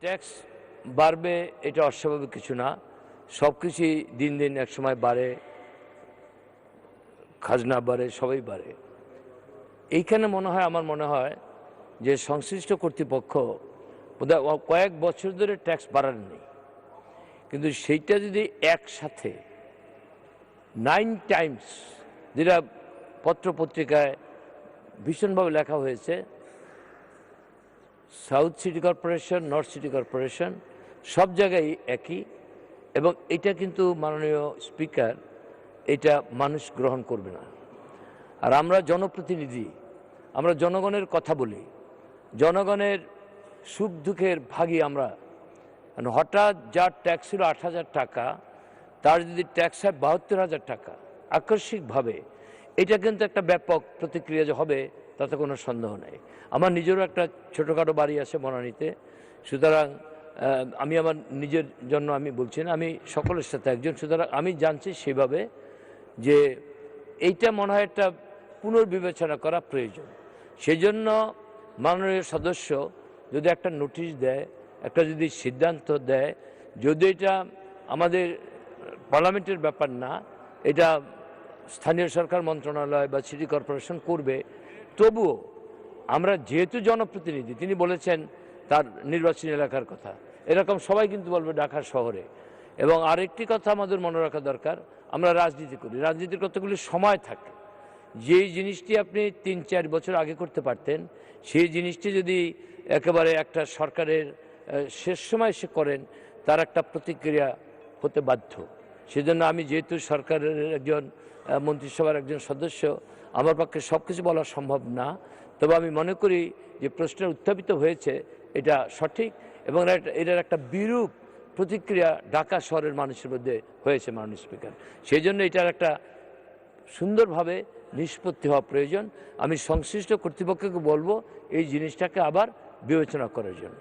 Tax বাড়বে এটা অস্বাভাবিক কিছু না, সব কিছুই দিন দিন এক সময় বাড়ে, খাজনা বাড়ে, সবাই বাড়ে। এইখানে আমার মনে হয় যে সংশ্লিষ্ট কর্তৃপক্ষ বোধহয় কয়েক বছর ধরে ট্যাক্স বাড়াননি, কিন্তু সেইটা যদি একসাথে 9 টাইমস, যেটা পত্রপত্রিকায় ভীষণভাবে লেখা হয়েছে, south city corporation, north city corporation সব জায়গায় একই, এবং এটা কিন্তু মাননীয় স্পিকার এটা মানুষ গ্রহণ করবে না। আর আমরা জনপ্রতিনিধি, আমরা জনগণের কথা বলি, জনগণের সুখ দুঃখের ভাগী আমরা। হঠাৎ যার ট্যাক্স ছিল 8,000 টাকা, তার যদি ট্যাক্স হয় 72,000 টাকা আকস্মিকভাবে, এটা কিন্তু একটা ব্যাপক প্রতিক্রিয়া যে হবে তাতে কোনো সন্দেহ নেই। আমার নিজেরও একটা ছোটোখাটো বাড়ি আছে বনানীতে, সুতরাং আমি আমার নিজের জন্য আমি বলছি না, আমি সকলের সাথে একজন, সুতরাং আমি জানছি সেভাবে যে এইটা মনে হয় একটা পুনর্বিবেচনা করা প্রয়োজন। সেই জন্য মাননীয় সদস্য যদি একটা নোটিশ দেয়, একটা যদি সিদ্ধান্ত দেয়, যদি এটা আমাদের পার্লামেন্টের ব্যাপার না, এটা স্থানীয় সরকার মন্ত্রণালয় বা সিটি কর্পোরেশন করবে, তবুও আমরা যেহেতু জনপ্রতিনিধি, তিনি বলেছেন তার নির্বাচনী এলাকার কথা, এরকম সবাই কিন্তু বলবে ঢাকা শহরে। এবং আরেকটি কথা আমাদের মনে রাখা দরকার, আমরা রাজনীতি করি, রাজনীতির কতগুলি সময় থাকে। যেই জিনিসটি আপনি 3-4 বছর আগে করতে পারতেন, সেই জিনিসটি যদি একেবারে একটা সরকারের শেষ সময় সে করেন, তার একটা প্রতিক্রিয়া হতে বাধ্য। সেজন্য আমি যেহেতু সরকারের একজন মন্ত্রিসভার একজন সদস্য, আমার পক্ষে সব কিছু বলা সম্ভব না, তবে আমি মনে করি যে প্রশ্নের উত্থাপিত হয়েছে এটা সঠিক, এবং এটার একটা বিরূপ প্রতিক্রিয়া ঢাকা শহরের মানুষের মধ্যে হয়েছে মাননীয় স্পিকার। সেই জন্য এটার একটা সুন্দরভাবে নিষ্পত্তি হওয়া প্রয়োজন। আমি সংশ্লিষ্ট কর্তৃপক্ষকে বলবো এই জিনিসটাকে আবার বিবেচনা করার জন্য।